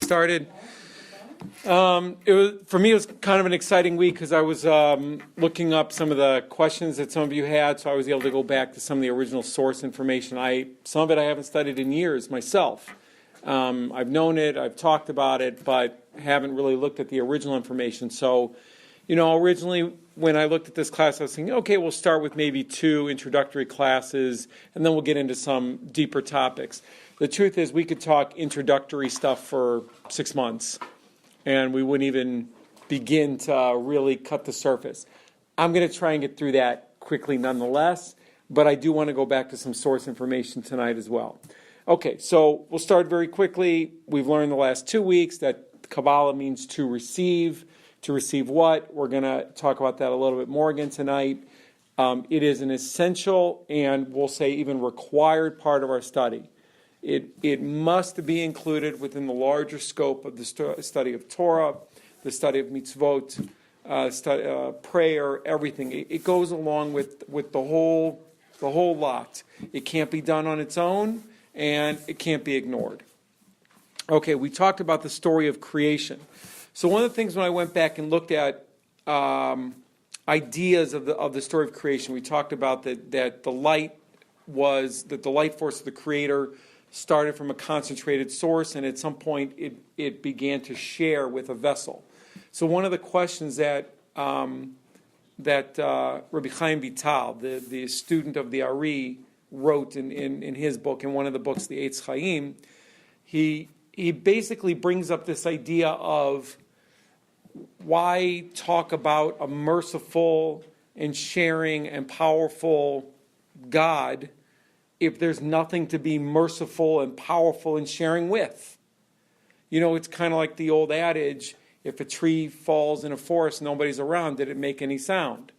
started. For me, it was kind of an exciting week because I was looking up some of the questions that some of you had, so I was able to go back to some of the original source information. Some of it I haven't studied in years myself. I've known it, I've talked about it, but haven't really looked at the original information. So, originally when I looked at this class, I was thinking, okay, we'll start with maybe 2 introductory classes, and then we'll get into some deeper topics. The truth is, we could talk introductory stuff for 6 months, and we wouldn't even begin to really cut the surface. I'm going to try and get through that quickly nonetheless, but I do want to go back to some source information tonight as well. Okay, so we'll start very quickly. We've learned the last 2 weeks that Kabbalah means to receive. To receive what? We're going to talk about that a little bit more again tonight. It is an essential and we'll say even required part of our study. It must be included within the larger scope of the study of Torah, the study of mitzvot, prayer, everything. It goes along with the whole lot. It can't be done on its own, and it can't be ignored. Okay, we talked about the story of creation. So one of the things when I went back and looked at ideas of the story of creation, we talked about that the light force of the Creator started from a concentrated source, and at some point it began to share with a vessel. So one of the questions that Rabbi Chaim Vital, the student of the Ari, wrote in his book, in one of the books, the Eitz Chaim, he basically brings up this idea of why talk about a merciful and sharing and powerful God if there's nothing to be merciful and powerful and sharing with? It's kind of like the old adage, if a tree falls in a forest, nobody's around, did it make any sound?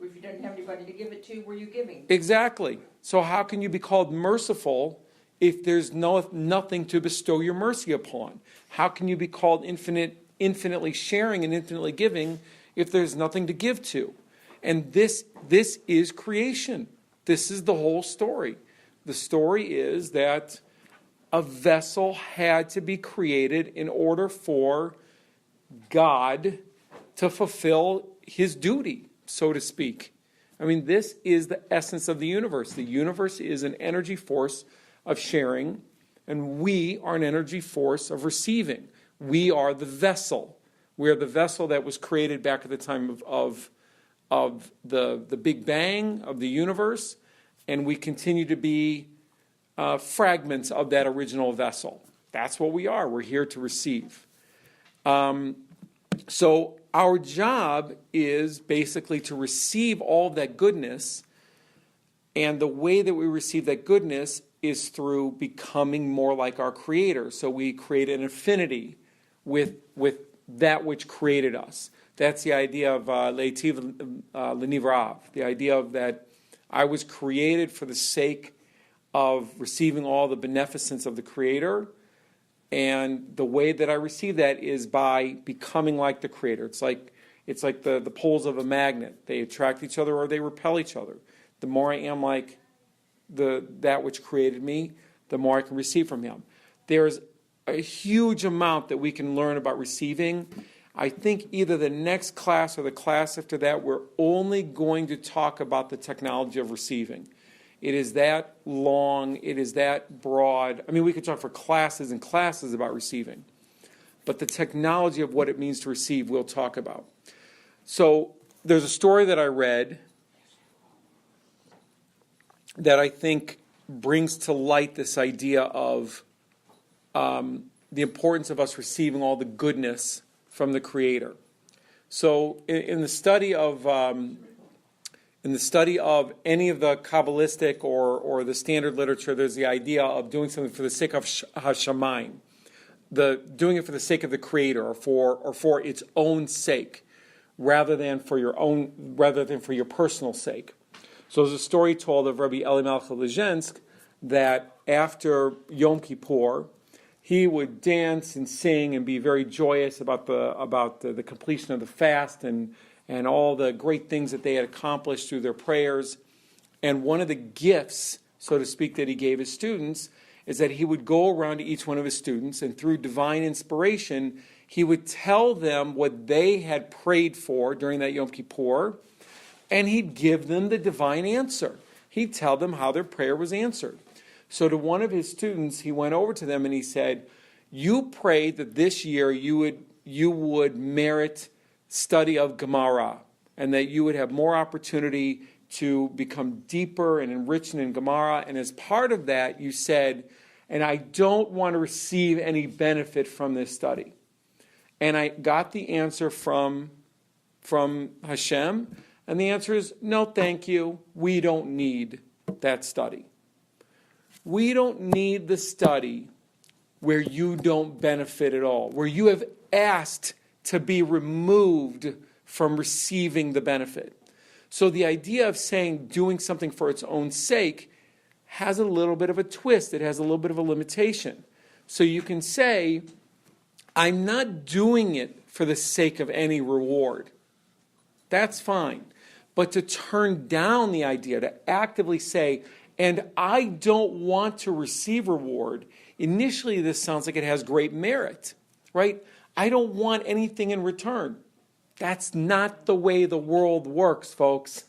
If you didn't have anybody to give it to, were you giving? Exactly. So how can you be called merciful if there's nothing to bestow your mercy upon? How can you be called infinitely sharing and infinitely giving if there's nothing to give to? And this is creation. This is the whole story. The story is that a vessel had to be created in order for God to fulfill his duty, so to speak. I mean, this is the essence of the universe. The universe is an energy force of sharing, and we are an energy force of receiving. We are the vessel. We are the vessel that was created back at the time of the Big Bang of the universe, and we continue to be fragments of that original vessel. That's what we are. We're here to receive. So our job is basically to receive all of that goodness, and the way that we receive that goodness is through becoming more like our Creator. So we create an affinity with that which created us. That's the idea of Leitiv Lenivrav, the idea of that I was created for the sake of receiving all the beneficence of the Creator, and the way that I receive that is by becoming like the Creator. It's like the poles of a magnet. They attract each other or they repel each other. The more I am like that which created me, the more I can receive from him. There's a huge amount that we can learn about receiving. I think either the next class or the class after that, we're only going to talk about the technology of receiving. It is that long, it is that broad. I mean, we could talk for classes and classes about receiving. But the technology of what it means to receive, we'll talk about. So there's a story that I read that I think brings to light this idea of the importance of us receiving all the goodness from the Creator. So in the study of any of the Kabbalistic or the standard literature, there's the idea of doing something for the sake of Hashamayim, doing it for the sake of the Creator or for its own sake, rather than for your personal sake. So there's a story told of Rabbi Eli Malcha Lezhensk that after Yom Kippur, he would dance and sing and be very joyous about the completion of the fast and all the great things that they had accomplished through their prayers. And one of the gifts, so to speak, that he gave his students is that he would go around to each one of his students, and through divine inspiration, he would tell them what they had prayed for during that Yom Kippur, and he'd give them the divine answer. He'd tell them how their prayer was answered. So to one of his students, he went over to them and he said, you prayed that this year you would merit study of Gemara, and that you would have more opportunity to become deeper and enriched in Gemara. And as part of that, you said, and I don't want to receive any benefit from this study. And I got the answer from Hashem, and the answer is, no, thank you. We don't need that study. We don't need the study where you don't benefit at all, where you have asked to be removed from receiving the benefit. So the idea of saying doing something for its own sake has a little bit of a twist. It has a little bit of a limitation. So you can say, I'm not doing it for the sake of any reward. That's fine. But to turn down the idea, to actively say, and I don't want to receive reward, initially this sounds like it has great merit, right? I don't want anything in return. That's not the way the world works, folks.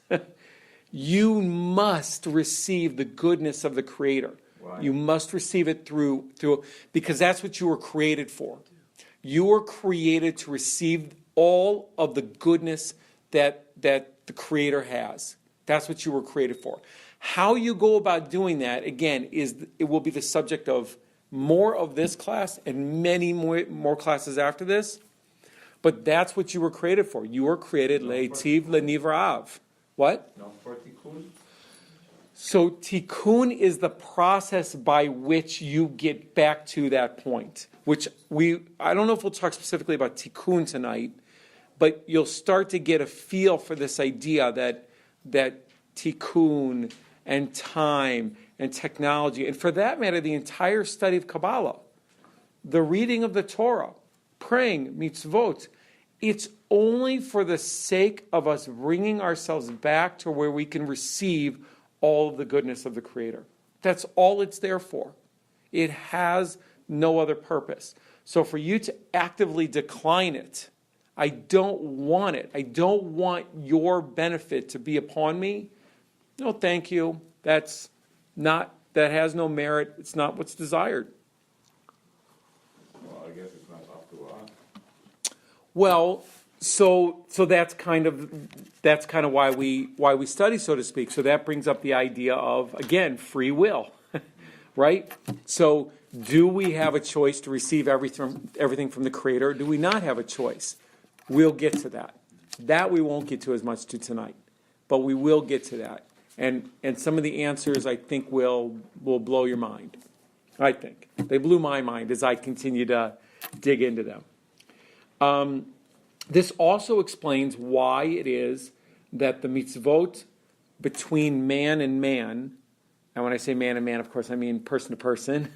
You must receive the goodness of the Creator. Why? You must receive it through because that's what you were created for. You were created to receive all of the goodness that the Creator has. That's what you were created for. How you go about doing that, again, it will be the subject of more of this class and many more classes after this. But that's what you were created for. You were created leitiv lenivrav. What? No, for tikkun. So tikkun is the process by which you get back to that point. Which I don't know if we'll talk specifically about tikkun tonight, but you'll start to get a feel for this idea that tikkun and time and technology, and for that matter, the entire study of Kabbalah, the reading of the Torah, praying, mitzvot, it's only for the sake of us bringing ourselves back to where we can receive all of the goodness of the Creator. That's all it's there for. It has no other purpose. So for you to actively decline it, I don't want it. I don't want your benefit to be upon me. No, thank you. That has no merit. It's not what's desired. Well, I guess it's not up to us. Well, so that's kind of why we study, so to speak. So that brings up the idea of, again, free will, right? So do we have a choice to receive everything from the Creator, or do we not have a choice? We'll get to that. That we won't get to as much to tonight, but we will get to that. And some of the answers, I think, will blow your mind. I think. They blew my mind as I continue to dig into them. This also explains why it is that the mitzvot between man and man, and when I say man and man, of course, I mean person to person,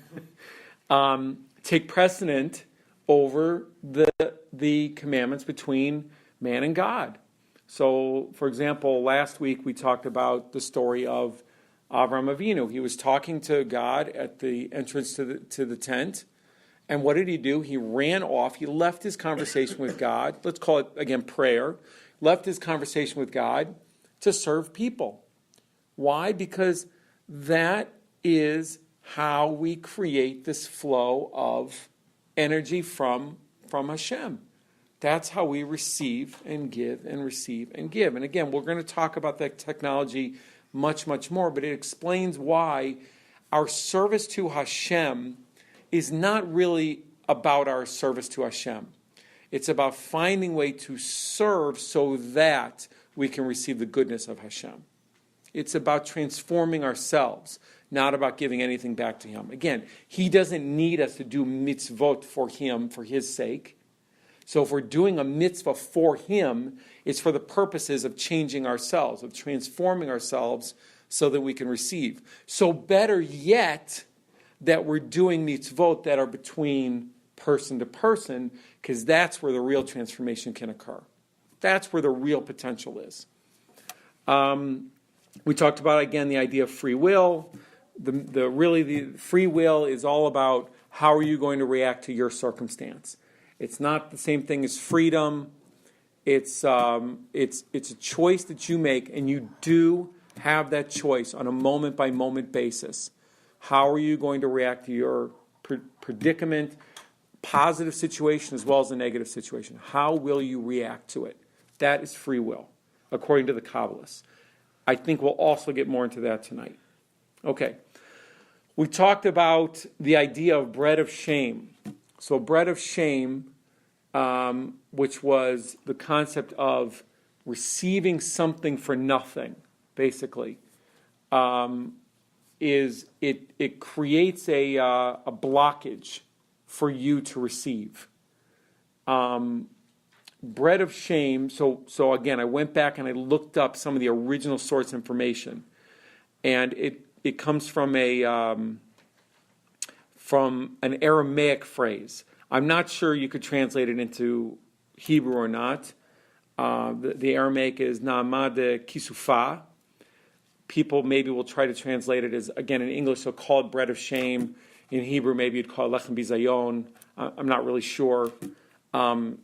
take precedent over the commandments between man and God. So, for example, last week we talked about the story of Avram Avinu. He was talking to God at the entrance to the tent. And what did he do? He ran off. He left his conversation with God. Let's call it, again, prayer. Left his conversation with God to serve people. Why? Because that is how we create this flow of energy from Hashem. That's how we receive and give and receive and give. And again, we're going to talk about that technology much, much more, but it explains why our service to Hashem is not really about our service to Hashem. It's about finding a way to serve so that we can receive the goodness of Hashem. It's about transforming ourselves, not about giving anything back to Him. Again, He doesn't need us to do mitzvot for Him, for His sake. So if we're doing a mitzvah for Him, it's for the purposes of changing ourselves, of transforming ourselves so that we can receive. So better yet, that we're doing mitzvot that are between person to person, because that's where the real transformation can occur. That's where the real potential is. We talked about, again, the idea of free will. The free will is all about how are you going to react to your circumstance. It's not the same thing as freedom. It's a choice that you make, and you do have that choice on a moment-by-moment basis. How are you going to react to your predicament, positive situation as well as a negative situation? How will you react to it? That is free will, according to the Kabbalists. I think we'll also get more into that tonight. Okay. We talked about the idea of bread of shame. So bread of shame, which was the concept of receiving something for nothing, basically, it creates a blockage for you to receive. Bread of shame. So again, I went back and I looked up some of the original source information, and it comes from an Aramaic phrase. I'm not sure you could translate it into Hebrew or not. The Aramaic is Na'amah de Kisufa. People maybe will try to translate it as, again, in English, they'll call it bread of shame. In Hebrew, maybe you'd call it lechem bizayon. I'm not really sure. I'm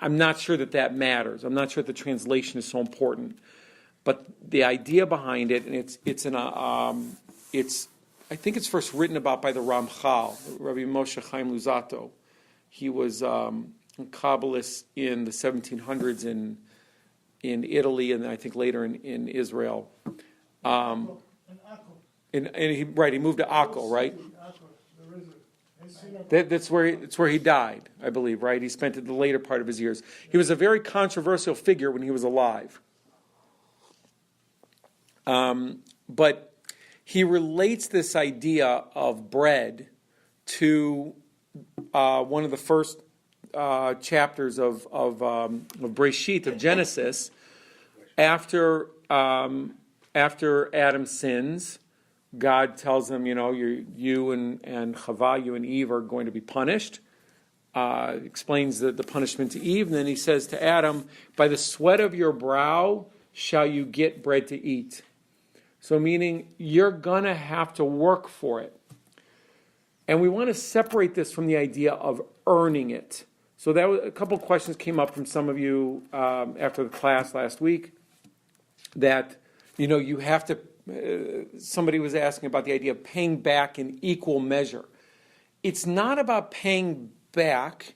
not sure that matters. I'm not sure that the translation is so important. But the idea behind it, and I think it's first written about by the Ramchal, Rabbi Moshe Chaim Luzzatto. He was a Kabbalist in the 1700s in Italy, and I think later in Israel. And he moved to Akko, right? That's where he died, I believe, right? He spent the later part of his years. He was a very controversial figure when he was alive. But he relates this idea of bread to one of the first chapters of Breshit, of Genesis, after Adam sins. God tells him, you and Chava, you and Eve are going to be punished. Explains the punishment to Eve, and then he says to Adam, by the sweat of your brow shall you get bread to eat. So meaning you're going to have to work for it. And we want to separate this from the idea of earning it. So a couple of questions came up from some of you after the class last week that, you have to, somebody was asking about the idea of paying back in equal measure. It's not about paying back,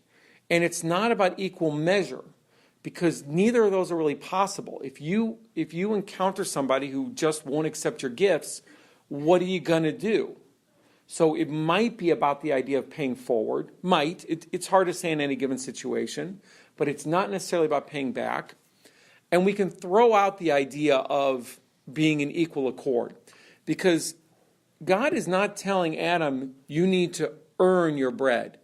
and it's not about equal measure, because neither of those are really possible. If you encounter somebody who just won't accept your gifts, what are you going to do? So it might be about the idea of paying forward. It's hard to say in any given situation, but it's not necessarily about paying back. And we can throw out the idea of being in equal accord, because God is not telling Adam, you need to earn your bread.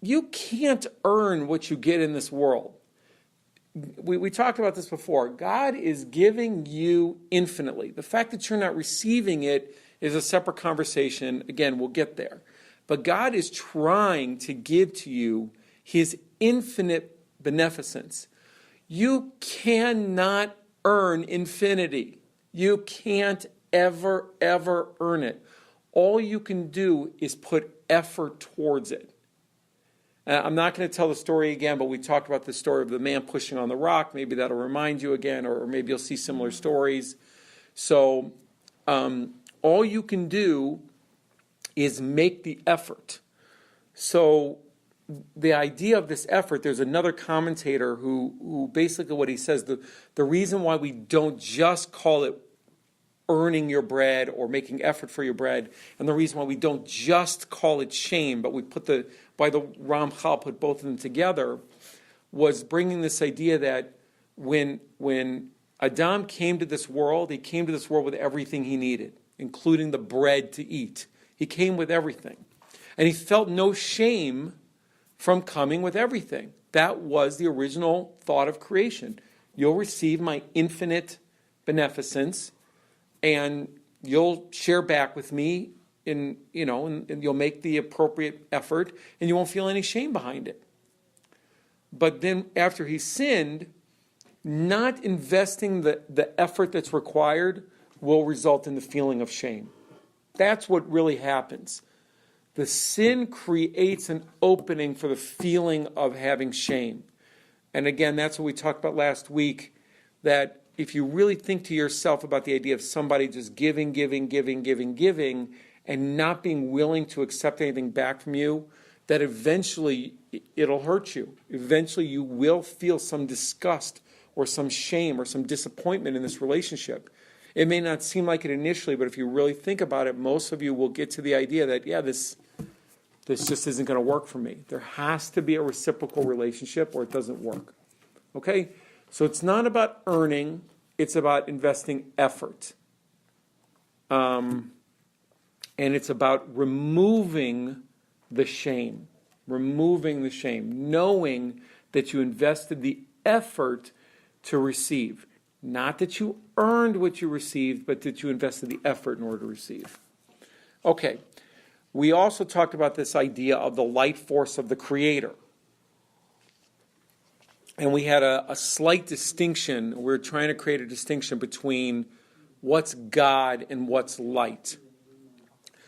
You can't earn what you get in this world. We talked about this before. God is giving you infinitely. The fact that you're not receiving it is a separate conversation. Again, we'll get there. But God is trying to give to you his infinite beneficence. You cannot earn infinity. You can't ever earn it. All you can do is put effort towards it. I'm not going to tell the story again, but we talked about the story of the man pushing on the rock. Maybe that'll remind you again, or maybe you'll see similar stories. So all you can do is make the effort. So the idea of this effort, there's another commentator who basically what he says, the reason why we don't just call it earning your bread or making effort for your bread, and the reason why we don't just call it shame, but we why the Ramchal put both of them together, was bringing this idea that when Adam came to this world, he came to this world with everything he needed, including the bread to eat. He came with everything. And he felt no shame from coming with everything. That was the original thought of creation. You'll receive my infinite beneficence, and you'll share back with me and you'll make the appropriate effort, and you won't feel any shame behind it. But then after he sinned, not investing the effort that's required will result in the feeling of shame. That's what really happens. The sin creates an opening for the feeling of having shame. And again, that's what we talked about last week, that if you really think to yourself about the idea of somebody just giving, and not being willing to accept anything back from you, that eventually it'll hurt you. Eventually you will feel some disgust or some shame or some disappointment in this relationship. It may not seem like it initially, but if you really think about it, most of you will get to the idea that, this just isn't going to work for me. There has to be a reciprocal relationship or it doesn't work. Okay? So it's not about earning, it's about investing effort. And it's about removing the shame, knowing that you invested the effort to receive. Not that you earned what you received, but that you invested the effort in order to receive. Okay, we also talked about this idea of the light force of the Creator. And we had a slight distinction. We were trying to create a distinction between what's God and what's light.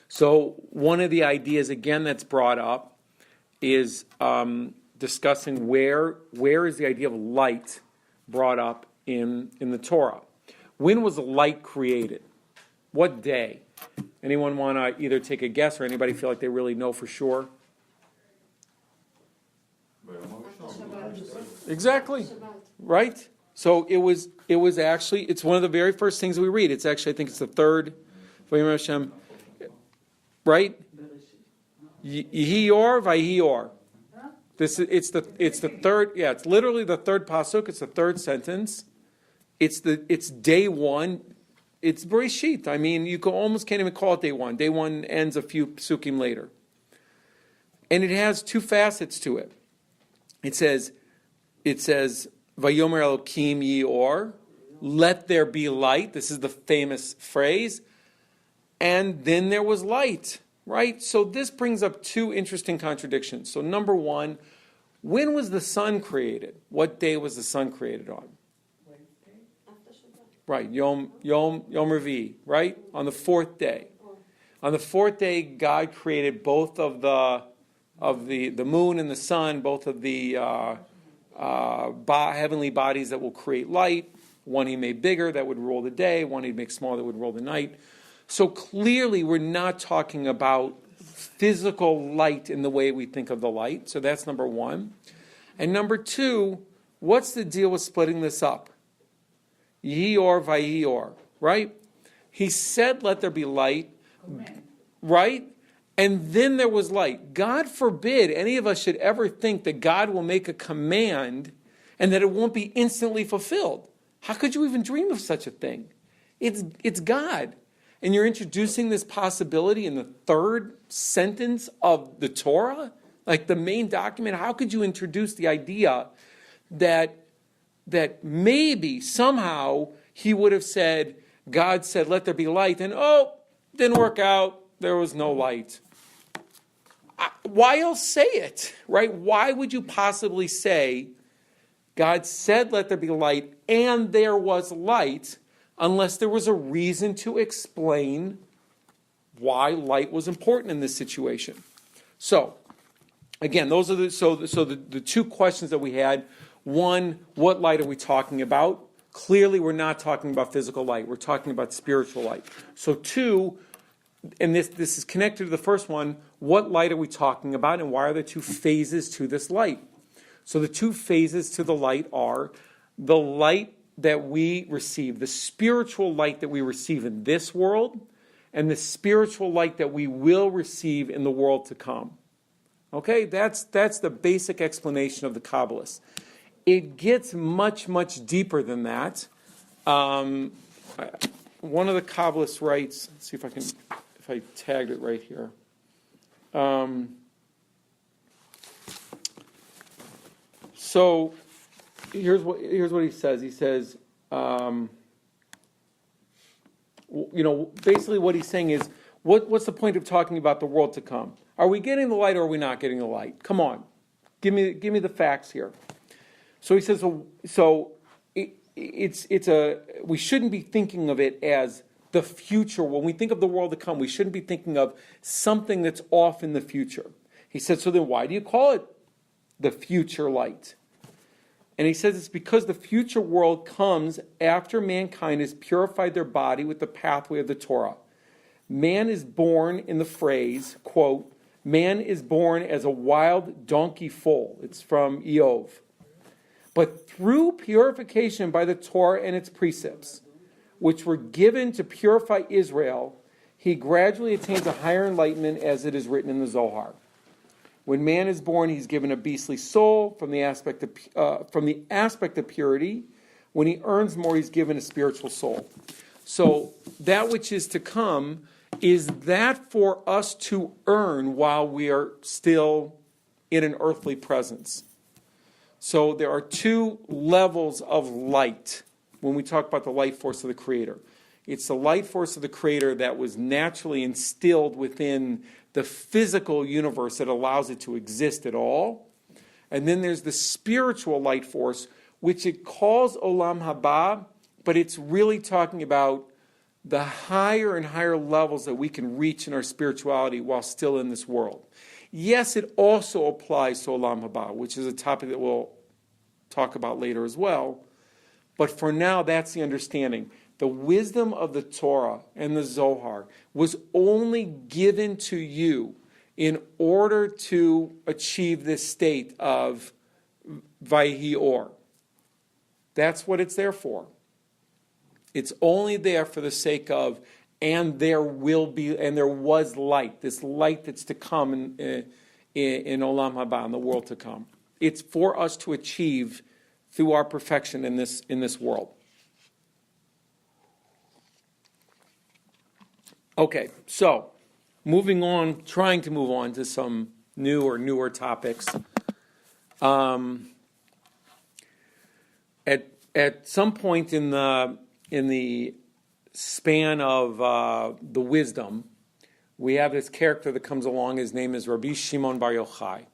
So one of the ideas, again, that's brought up is discussing where is the idea of light brought up in the Torah. When was light created? What day? Anyone want to either take a guess or anybody feel like they really know for sure? Exactly. Right? So it was actually, it's one of the very first things we read. It's actually, I think it's the third, right? Yehior Vayior. It's the third, it's literally the third pasuk, it's the third sentence. It's day one. It's Bereshit. I mean, you almost can't even call it day one. Day one ends a few psukim later. And it has two facets to it. It says, Vayomer Elokim Yior, let there be light. This is the famous phrase. And then there was light, right? So this brings up two interesting contradictions. So number one, when was the sun created? What day was the sun created on? Right, Yom Revi, right? On the fourth day. On the fourth day, God created both of the moon and the sun, both of the heavenly bodies that will create light. One he made bigger that would rule the day. One he'd make smaller that would rule the night. So clearly, we're not talking about physical light in the way we think of the light. So that's number one. And number two, what's the deal with splitting this up? Yehior Vayior, right? He said, let there be light, right? And then there was light. God forbid any of us should ever think that God will make a command and that it won't be instantly fulfilled. How could you even dream of such a thing? It's God. And you're introducing this possibility in the third sentence of the Torah, like the main document. How could you introduce the idea that maybe somehow he would have said, God said, let there be light, and didn't work out, there was no light. Why else say it, right? Why would you possibly say, God said, let there be light, and there was light, unless there was a reason to explain why light was important in this situation? So, again, those are the two questions that we had. One, what light are we talking about? Clearly, we're not talking about physical light. We're talking about spiritual light. So two, and this is connected to the first one, what light are we talking about, and why are there two phases to this light? So the two phases to the light are the light that we receive, the spiritual light that we receive in this world, and the spiritual light that we will receive in the world to come. Okay, that's the basic explanation of the Kabbalists. It gets much, much deeper than that. One of the Kabbalists writes, let's see if I tagged it right here. So here's what he says. He says, basically what he's saying is, what's the point of talking about the world to come? Are we getting the light or are we not getting the light? Come on, give me the facts here. So he says, we shouldn't be thinking of it as the future. When we think of the world to come, we shouldn't be thinking of something that's off in the future. He said, so then why do you call it the future light? And he says it's because the future world comes after mankind has purified their body with the pathway of the Torah. Man is born in the phrase, quote, man is born as a wild donkey foal. It's from Eov. But through purification by the Torah and its precepts, which were given to purify Israel, he gradually attains a higher enlightenment as it is written in the Zohar. When man is born, he's given a beastly soul from the aspect of purity. When he earns more, he's given a spiritual soul. So that which is to come is that for us to earn while we are still in an earthly presence. So there are two levels of light when we talk about the light force of the Creator. It's the light force of the Creator that was naturally instilled within the physical universe that allows it to exist at all. And then there's the spiritual light force, which it calls Olam Haba, but it's really talking about the higher and higher levels that we can reach in our spirituality while still in this world. Yes, it also applies to Olam Haba, which is a topic that we'll talk about later as well. But for now, that's the understanding. The wisdom of the Torah and the Zohar was only given to you in order to achieve this state of Vayhi Or. That's what it's there for. It's only there for the sake of, and there will be, and there was light, this light that's to come in Olam Haba, in the world to come. It's for us to achieve through our perfection in this world. Okay, so trying to move on to some new or newer topics. At some point in the span of the wisdom, we have this character that comes along. His name is Rabbi Shimon Bar Yochai.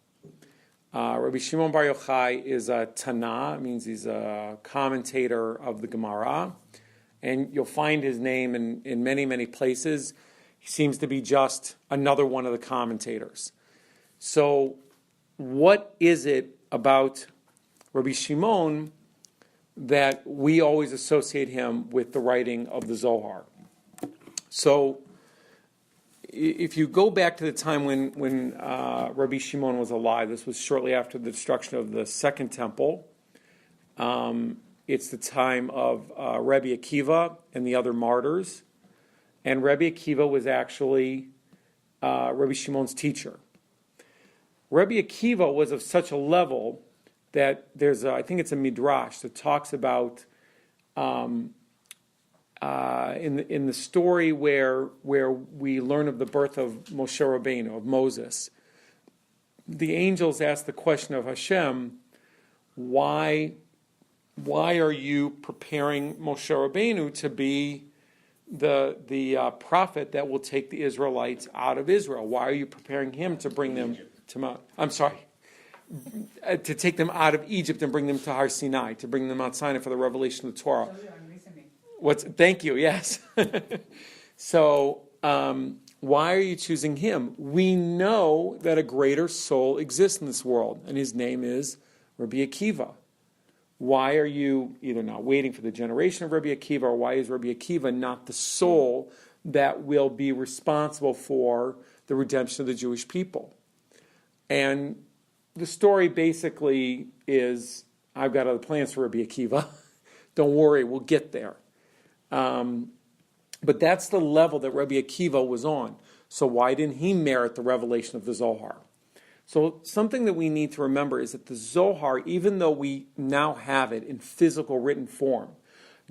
Rabbi Shimon Bar Yochai is a Tana. It means he's a commentator of the Gemara. And you'll find his name in many, many places. He seems to be just another one of the commentators. So what is it about Rabbi Shimon that we always associate him with the writing of the Zohar? So if you go back to the time when Rabbi Shimon was alive, this was shortly after the destruction of the Second Temple. It's the time of Rabbi Akiva and the other martyrs. And Rabbi Akiva was actually Rabbi Shimon's teacher. Rabbi Akiva was of such a level that I think it's a midrash that talks about in the story where we learn of the birth of Moshe Rabbeinu, of Moses. The angels ask the question of Hashem, why are you preparing Moshe Rabbeinu to be the prophet that will take the Israelites out of Israel? Why are you preparing him to bring them to Mount? I'm sorry, to take them out of Egypt and bring them to Har Sinai, to bring them Mount Sinai for the revelation of the Torah. Thank you. Yes. So why are you choosing him? We know that a greater soul exists in this world, and his name is Rabbi Akiva. Why are you either not waiting for the generation of Rabbi Akiva, or why is Rabbi Akiva not the soul that will be responsible for the redemption of the Jewish people? And the story basically is, I've got other plans for Rabbi Akiva. Don't worry, we'll get there. But that's the level that Rabbi Akiva was on. So why didn't he merit the revelation of the Zohar? So something that we need to remember is that the Zohar, even though we now have it in physical written form,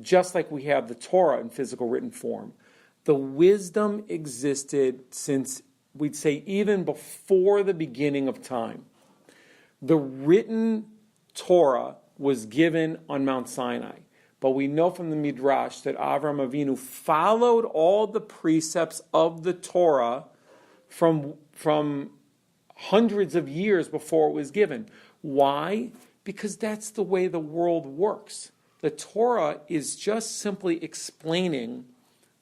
just like we have the Torah in physical written form, the wisdom existed since, we'd say, even before the beginning of time. The written Torah was given on Mount Sinai. But we know from the Midrash that Avraham Avinu followed all the precepts of the Torah from hundreds of years before it was given. Why? Because that's the way the world works. The Torah is just simply explaining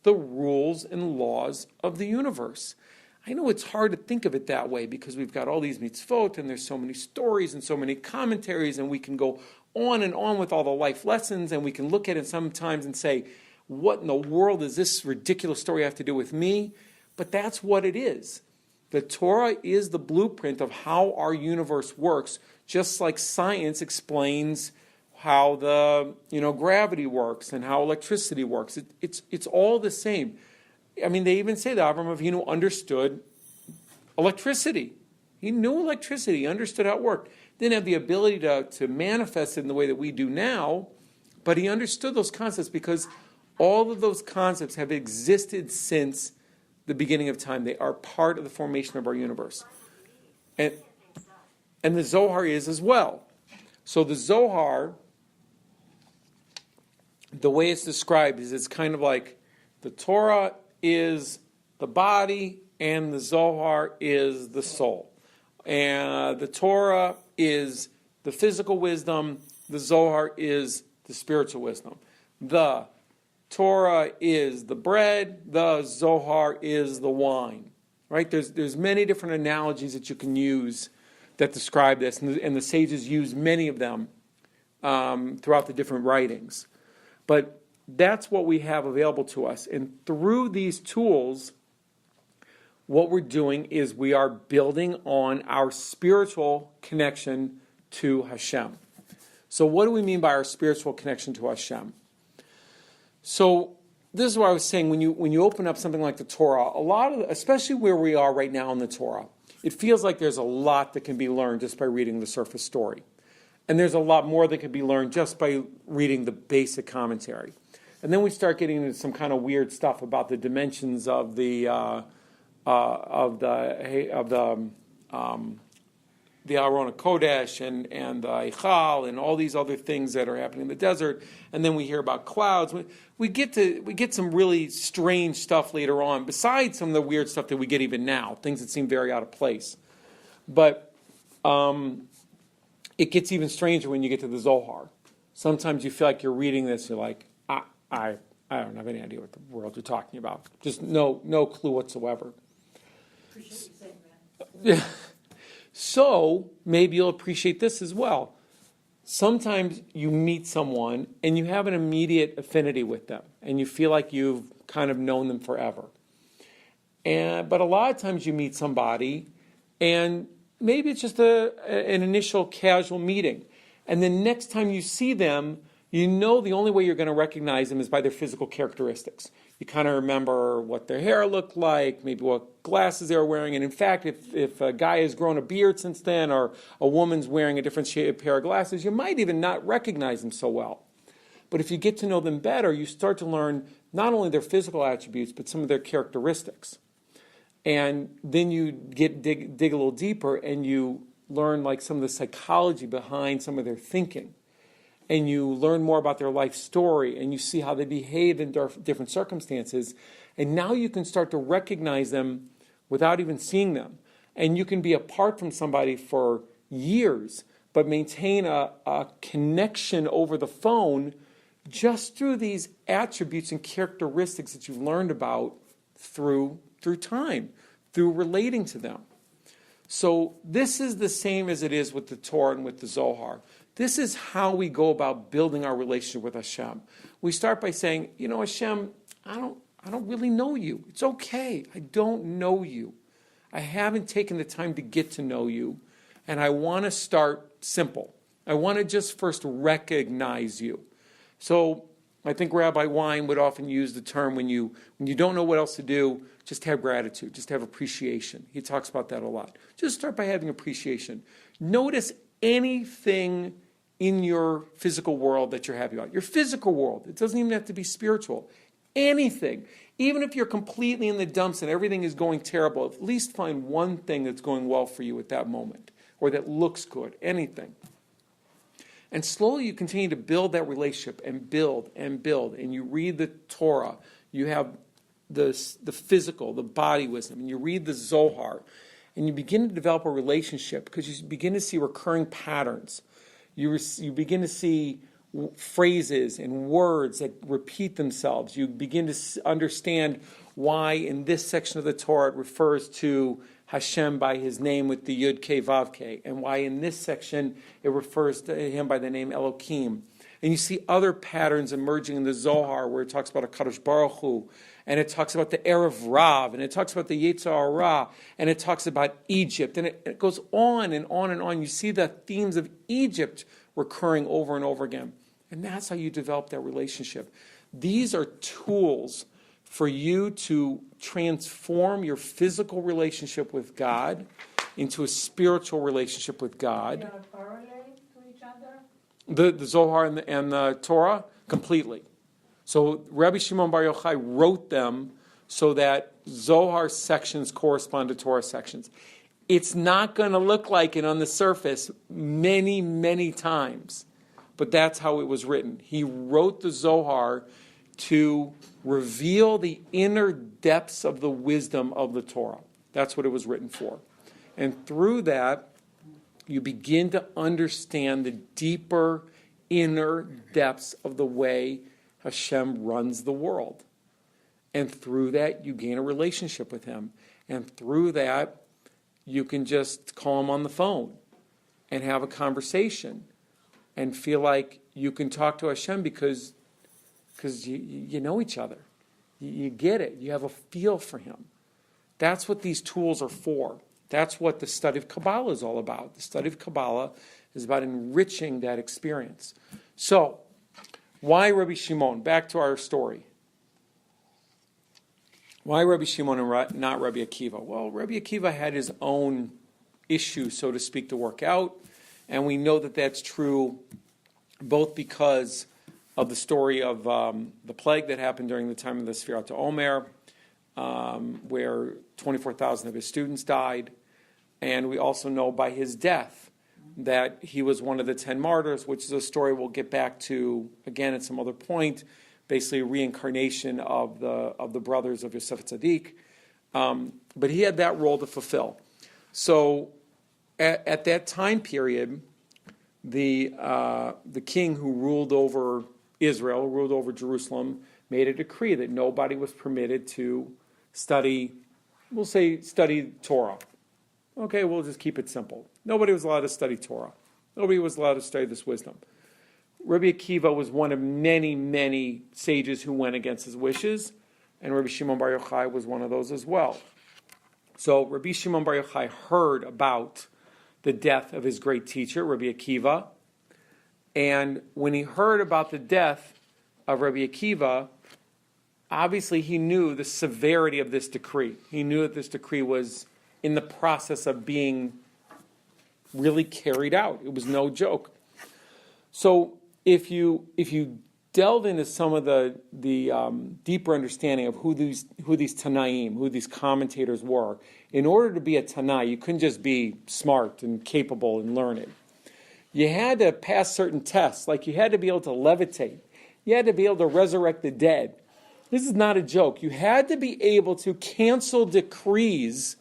the rules and laws of the universe. I know it's hard to think of it that way because we've got all these mitzvot and there's so many stories and so many commentaries, and we can go on and on with all the life lessons, and we can look at it sometimes and say, what in the world does this ridiculous story have to do with me? But that's what it is. The Torah is the blueprint of how our universe works, just like science explains how the gravity works and how electricity works. It's all the same. I mean, they even say that Avraham Avinu understood electricity. He knew electricity, he understood how it worked. Didn't have the ability to manifest it in the way that we do now, but he understood those concepts because all of those concepts have existed since the beginning of time. They are part of the formation of our universe. And the Zohar is as well. So the Zohar, the way it's described is it's kind of like the Torah is the body and the Zohar is the soul. And the Torah is the physical wisdom, the Zohar is the spiritual wisdom. The Torah is the bread, the Zohar is the wine. Right? There's many different analogies that you can use that describe this, and the sages use many of them throughout the different writings. But that's what we have available to us. And through these tools, what we're doing is we are building on our spiritual connection to Hashem. So what do we mean by our spiritual connection to Hashem? So this is what I was saying. When you open up something like the Torah, a lot of, especially where we are right now in the Torah, it feels like there's a lot that can be learned just by reading the surface story. And there's a lot more that can be learned just by reading the basic commentary. And then we start getting into some kind of weird stuff about the dimensions of the Aron Kodesh and the Eichal and all these other things that are happening in the desert. And then we hear about clouds. We get some really strange stuff later on, besides some of the weird stuff that we get even now, things that seem very out of place. But it gets even stranger when you get to the Zohar. Sometimes you feel like you're reading this, you're like, I don't have any idea what the world you're talking about. Just no clue whatsoever. Appreciate you saying that. Yeah. So maybe you'll appreciate this as well. Sometimes you meet someone and you have an immediate affinity with them and you feel like you've kind of known them forever. But a lot of times you meet somebody and maybe it's just an initial casual meeting. And then next time you see them, you know the only way you're going to recognize them is by their physical characteristics. You kind of remember what their hair looked like, maybe what glasses they were wearing. And in fact, if a guy has grown a beard since then or a woman's wearing a different pair of glasses, you might even not recognize them so well. But if you get to know them better, you start to learn not only their physical attributes, but some of their characteristics. And then you dig a little deeper and you learn like some of the psychology behind some of their thinking. And you learn more about their life story, and you see how they behave in different circumstances. And now you can start to recognize them without even seeing them. And you can be apart from somebody for years, but maintain a connection over the phone just through these attributes and characteristics that you've learned about through time, through relating to them. So this is the same as it is with the Torah and with the Zohar. This is how we go about building our relationship with Hashem. We start by saying, Hashem, I don't really know you. It's okay. I don't know you. I haven't taken the time to get to know you. And I want to start simple. I want to just first recognize you. So I think Rabbi Wein would often use the term when you don't know what else to do, just have gratitude, just have appreciation. He talks about that a lot. Just start by having appreciation. Notice anything in your physical world that you're happy about. Your physical world. It doesn't even have to be spiritual. Anything. Even if you're completely in the dumps and everything is going terrible, at least find one thing that's going well for you at that moment, or that looks good. Anything. And slowly you continue to build that relationship and build, and you read the Torah. You have the physical, the body wisdom, and you read the Zohar, and you begin to develop a relationship because you begin to see recurring patterns. You begin to see phrases and words that repeat themselves. You begin to understand why in this section of the Torah it refers to Hashem by his name with the Yud Ke Vav Ke, and why in this section it refers to him by the name Elokim. And you see other patterns emerging in the Zohar where it talks about a Kadosh Baruch Hu, and it talks about the Erev Rav, and it talks about the Yetzer Hara, and it talks about Egypt, and it goes on and on and on. You see the themes of Egypt recurring over and over again. And that's how you develop that relationship. These are tools for you to transform your physical relationship with God into a spiritual relationship with God. They are parallel to each other? The Zohar and the Torah, completely. So Rabbi Shimon Bar Yochai wrote them so that Zohar sections correspond to Torah sections. It's not going to look like it on the surface many, many times, but that's how it was written. He wrote the Zohar to reveal the inner depths of the wisdom of the Torah. That's what it was written for. And through that, you begin to understand the deeper inner depths of the way Hashem runs the world. And through that, you gain a relationship with him. And through that, you can just call him on the phone and have a conversation and feel like you can talk to Hashem because you know each other. You get it. You have a feel for him. That's what these tools are for. That's what the study of Kabbalah is all about. The study of Kabbalah is about enriching that experience. So, why Rabbi Shimon? Back to our story. Why Rabbi Shimon and not Rabbi Akiva? Well, Rabbi Akiva had his own issue, so to speak, to work out. And we know that that's true both because of the story of the plague that happened during the time of the Sfirat Omer, where 24,000 of his students died. And we also know by his death that he was one of the 10 martyrs, which is a story we'll get back to again at some other point, basically a reincarnation of the brothers of Yosef Tzaddik. But he had that role to fulfill. So at that time period, the king who ruled over Israel, ruled over Jerusalem, made a decree that nobody was permitted to study Torah. Okay, we'll just keep it simple. Nobody was allowed to study Torah. Nobody was allowed to study this wisdom. Rabbi Akiva was one of many, many sages who went against his wishes, and Rabbi Shimon Bar Yochai was one of those as well. So Rabbi Shimon Bar Yochai heard about the death of his great teacher, Rabbi Akiva, and when he heard about the death of Rabbi Akiva, obviously he knew the severity of this decree. He knew that this decree was in the process of being really carried out. It was no joke. So if you delve into some of the deeper understanding of who these Tanaim, who these commentators were, in order to be a Tanai, you couldn't just be smart and capable and learned. You had to pass certain tests, like you had to be able to levitate. You had to be able to resurrect the dead. This is not a joke. You had to be able to cancel decrees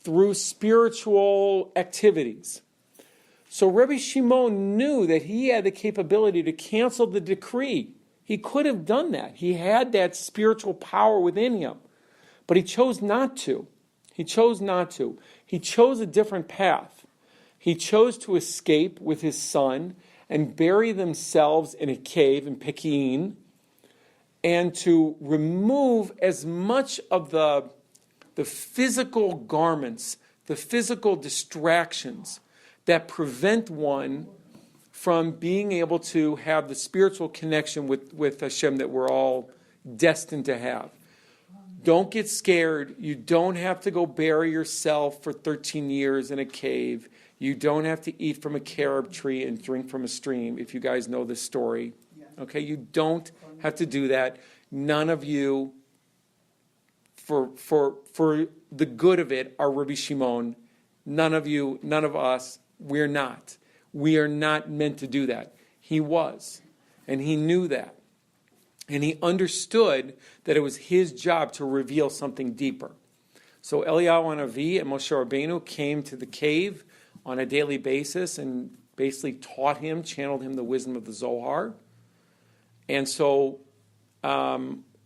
through spiritual activities. So Rabbi Shimon knew that he had the capability to cancel the decree. He could have done that. He had that spiritual power within him. But he chose not to. He chose not to. He chose a different path. He chose to escape with his son and bury themselves in a cave in Pekin and to remove as much of the physical garments, the physical distractions that prevent one from being able to have the spiritual connection with Hashem that we're all destined to have. Don't get scared. You don't have to go bury yourself for 13 years in a cave. You don't have to eat from a carob tree and drink from a stream, if you guys know this story. Okay, you don't have to do that. None of you, for the good of it, are Rabbi Shimon. None of you, none of us, we're not. We are not meant to do that. He was. And he knew that. And he understood that it was his job to reveal something deeper. So Eliyahu Hanavi and Moshe Rabbeinu came to the cave on a daily basis and basically taught him, channeled him the wisdom of the Zohar. And so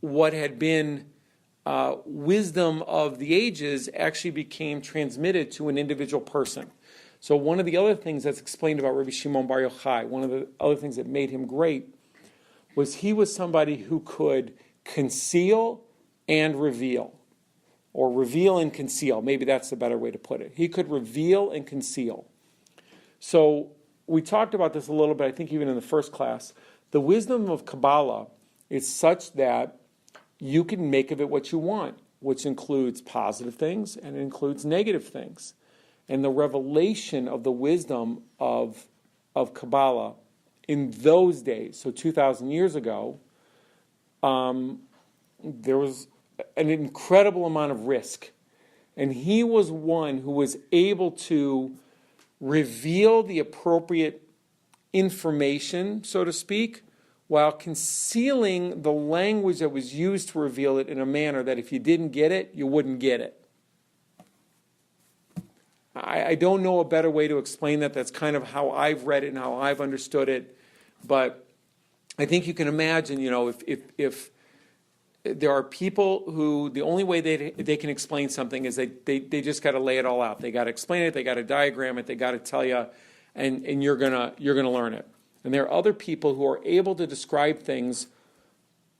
what had been wisdom of the ages actually became transmitted to an individual person. So one of the other things that's explained about Rabbi Shimon Bar Yochai, one of the other things that made him great, was he was somebody who could conceal and reveal, or reveal and conceal. Maybe that's the better way to put it. He could reveal and conceal. So we talked about this a little bit, I think even in the first class. The wisdom of Kabbalah is such that you can make of it what you want, which includes positive things and it includes negative things. And the revelation of the wisdom of Kabbalah in those days, so 2,000 years ago, there was an incredible amount of risk. And he was one who was able to reveal the appropriate information, so to speak, while concealing the language that was used to reveal it in a manner that if you didn't get it, you wouldn't get it. I don't know a better way to explain that. That's kind of how I've read it and how I've understood it. But I think you can imagine, if there are people who the only way they can explain something is they just got to lay it all out. They got to explain it. They got to diagram it. They got to tell you, and you're gonna learn it. And there are other people who are able to describe things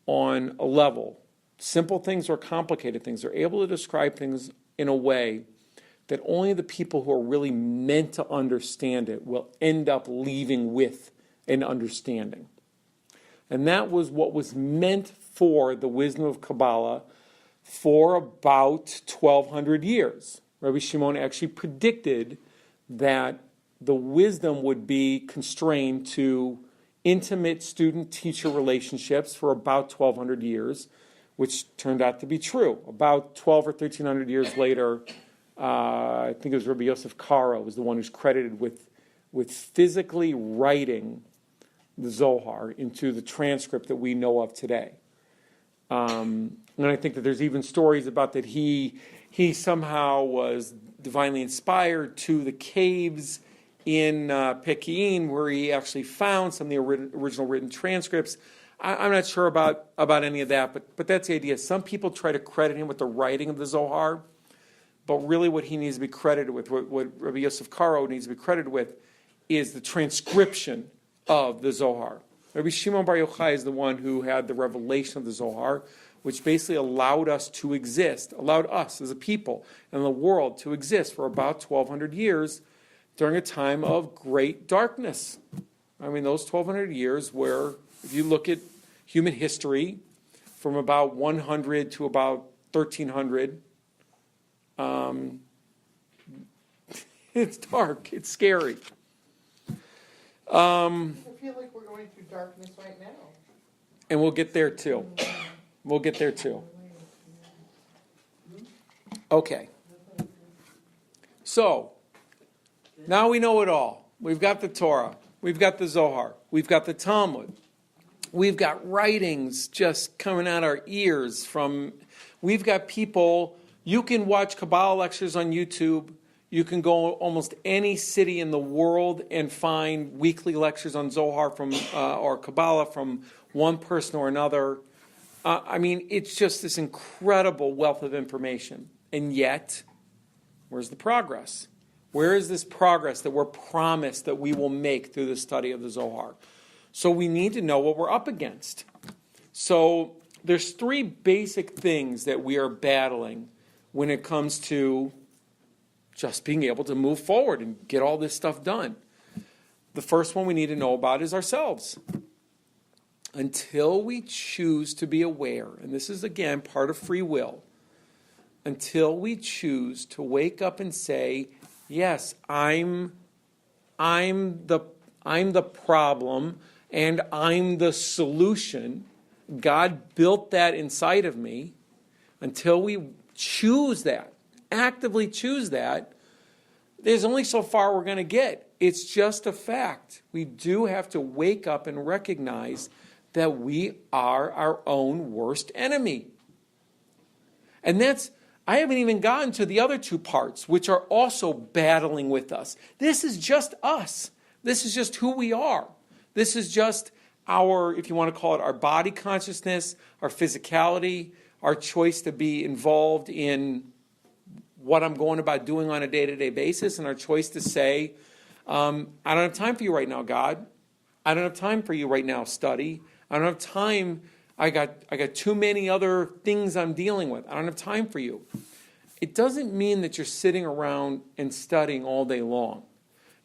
on a level, simple things or complicated things. They're able to describe things in a way that only the people who are really meant to understand it will end up leaving with an understanding. And that was what was meant for the wisdom of Kabbalah for about 1,200 years. Rabbi Shimon actually predicted that the wisdom would be constrained to intimate student-teacher relationships for about 1,200 years, which turned out to be true. About 1,200 or 1,300 years later, I think it was Rabbi Yosef Karo was the one who's credited with physically writing the Zohar into the transcript that we know of today. And I think that there's even stories about that he somehow was divinely inspired to the caves in Pekin, where he actually found some of the original written transcripts. I'm not sure about any of that, but that's the idea. Some people try to credit him with the writing of the Zohar, but really what he needs to be credited with, what Rabbi Yosef Karo needs to be credited with, is the transcription of the Zohar. Rabbi Shimon Bar Yochai is the one who had the revelation of the Zohar, which basically allowed us to exist, allowed us as a people and the world to exist for about 1,200 years during a time of great darkness. I mean, those 1,200 years where, if you look at human history, from about 100 to about 1,300, it's dark, it's scary. I feel like we're going through darkness right now. And we'll get there too. We'll get there too. Okay. So, now we know it all. We've got the Torah. We've got the Zohar. We've got the Talmud. We've got writings just coming out our ears from... We've got people... You can watch Kabbalah lectures on YouTube. You can go almost any city in the world and find weekly lectures on Zohar from or Kabbalah from one person or another. I mean, it's just this incredible wealth of information. And yet, where's the progress? Where is this progress that we're promised that we will make through the study of the Zohar? So we need to know what we're up against. So there's three basic things that we are battling when it comes to just being able to move forward and get all this stuff done. The first one we need to know about is ourselves. Until we choose to be aware, and this is again part of free will, until we choose to wake up and say, yes, I'm the problem and I'm the solution. God built that inside of me. Until we choose that, actively choose that, there's only so far we're going to get. It's just a fact. We do have to wake up and recognize that we are our own worst enemy. And I haven't even gotten to the other two parts, which are also battling with us. This is just us This is just who we are. This is just our, if you want to call it, our body consciousness, our physicality, our choice to be involved in what I'm going about doing on a day-to-day basis, and our choice to say, I don't have time for you right now, God. I don't have time for you right now, study. I don't have time. I got too many other things I'm dealing with. I don't have time for you. It doesn't mean that you're sitting around and studying all day long.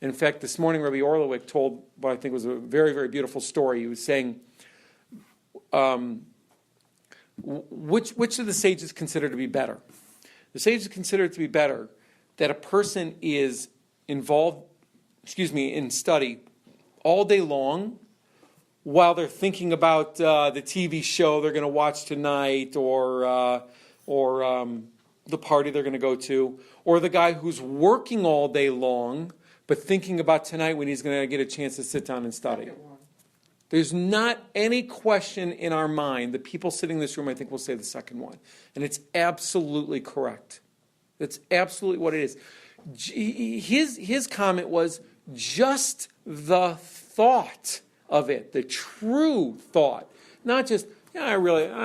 In fact, this morning, Rabbi Orlowick told what I think was a very, very beautiful story. He was saying, which of the sages consider to be better? The sages consider it to be better that a person is involved, in study all day long while they're thinking about the TV show they're going to watch tonight, or the party they're going to go to, or the guy who's working all day long but thinking about tonight when he's going to get a chance to sit down and study. There's not any question in our mind. The people sitting in this room, I think, will say the second one. And it's absolutely correct. That's absolutely what it is. His comment was just the thought of it, the true thought. Not just, I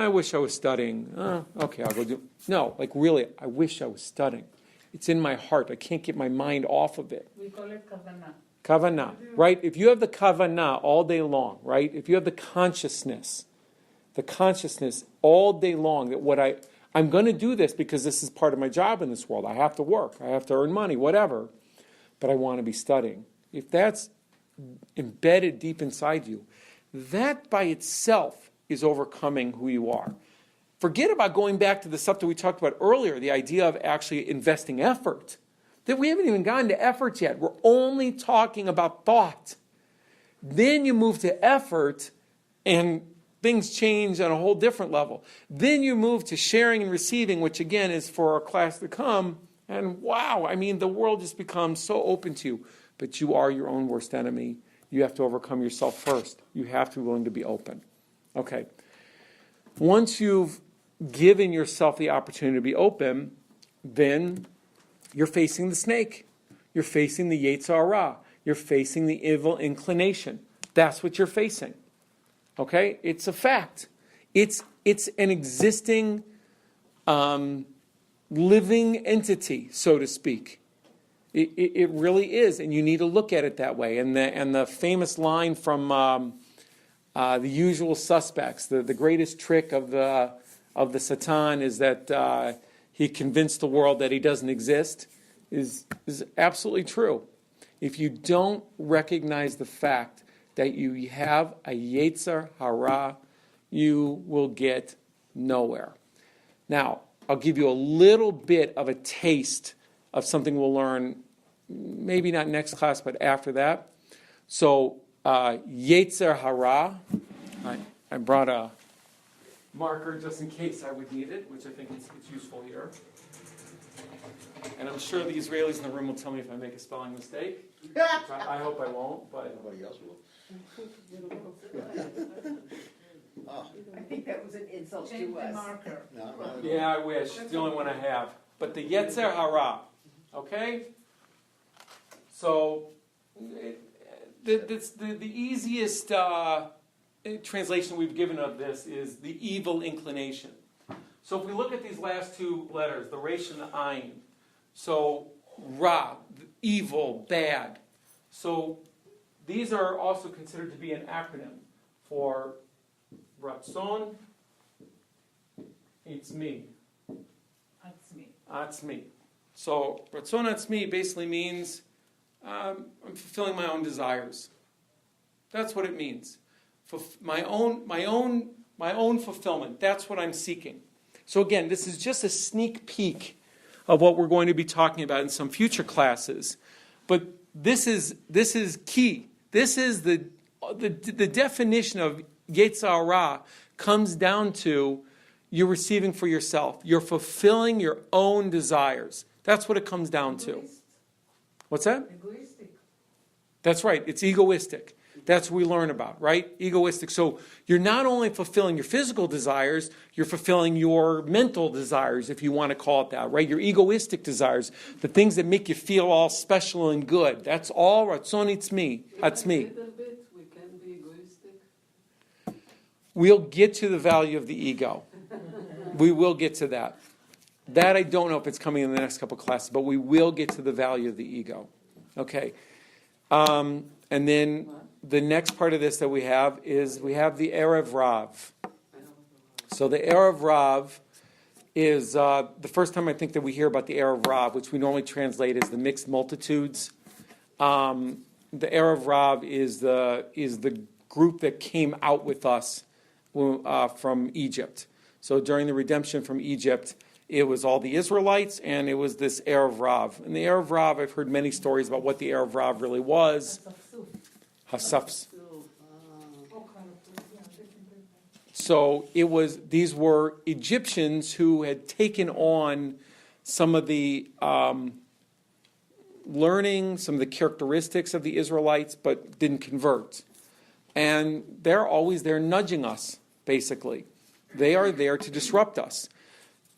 wish I was studying. Okay, I'll go do. No, like really, I wish I was studying. It's in my heart. I can't get my mind off of it. We call it kavanah. Kavanah, right? If you have the kavanah all day long, right? If you have the consciousness all day long that I'm going to do this because this is part of my job in this world. I have to work. I have to earn money, whatever. But I want to be studying. If that's embedded deep inside you, that by itself is overcoming who you are. Forget about going back to the stuff that we talked about earlier, the idea of actually investing effort. That we haven't even gotten to effort yet. We're only talking about thought. Then you move to effort, and things change on a whole different level. Then you move to sharing and receiving, which again is for our class to come. And wow, the world just becomes so open to you. But you are your own worst enemy. You have to overcome yourself first. You have to be willing to be open. Okay. Once you've given yourself the opportunity to be open, then you're facing the snake. You're facing the Yetzer Hara. You're facing the evil inclination. That's what you're facing. Okay? It's a fact. It's an existing living entity, so to speak. It really is, and you need to look at it that way. And the famous line from The Usual Suspects, the greatest trick of the Satan is that he convinced the world that he doesn't exist, is absolutely true. If you don't recognize the fact that you have a Yetzer Hara, you will get nowhere. Now, I'll give you a little bit of a taste of something we'll learn, maybe not next class, but after that. So, Yetzer Hara, I brought a marker just in case I would need it, which I think it's useful here. And I'm sure the Israelis in the room will tell me if I make a spelling mistake. I hope I won't, but Nobody else will. I think that was an insult Change to the us. marker. No, yeah, I wish. It's the only one I have. But the Yetzer Hara, okay? So, the easiest translation we've given of this is the evil inclination. So if we look at these last two letters, the Resh and the Ayin, so Ra, evil, bad. So these are also considered to be an acronym for Ratzon, Itzmi. That's me. Atzmi. So Ratzon Atzmi basically means I'm fulfilling my own desires. That's what it means. My own fulfillment. That's what I'm seeking. So again, this is just a sneak peek of what we're going to be talking about in some future classes. But this is key. This is the definition of Yetzer Hara comes down to you're receiving for yourself. You're fulfilling your own desires. That's what it comes down to. Egoist. What's that? Egoistic. That's right. It's egoistic. That's what we learn about, right? Egoistic. So you're not only fulfilling your physical desires, you're fulfilling your mental desires, if you want to call it that, right? Your egoistic desires, the things that make you feel all special and good. That's all Ratzon Itzmi. That's me. Little bit, we can be egoistic. We'll get to the value of the ego. We will get to that. That I don't know if it's coming in the next couple classes, but we will get to the value of the ego. Okay. And then the next part of this that we have is we have the Erev Rav. So the Erev Rav is the first time I think that we hear about the Erev Rav, which we normally translate as the mixed multitudes. The Erev Rav is the group that came out with us from Egypt. So during the redemption from Egypt, it was all the Israelites, and it was this Erev Rav. And the Erev Rav, I've heard many stories about what the Erev Rav really was. Hasafs. So these were Egyptians who had taken on some of the learning, some of the characteristics of the Israelites, but didn't convert. And they're always there nudging us, basically. They are there to disrupt us.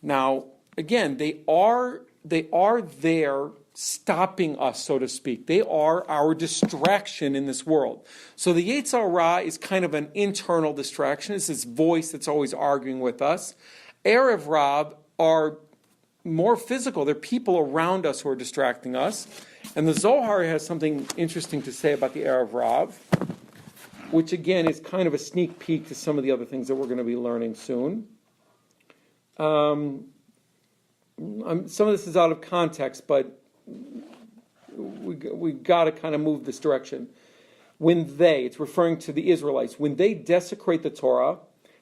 Now, again, they are there stopping us, so to speak. They are our distraction in this world. So the Yetzer Hara is kind of an internal distraction. It's this voice that's always arguing with us. Erev Rav are more physical. They're people around us who are distracting us. And the Zohar has something interesting to say about the Erev Rav, which again is kind of a sneak peek to some of the other things that we're going to be learning soon. Some of this is out of context, but we got to kind of move this direction. It's referring to the Israelites, when they desecrate the Torah,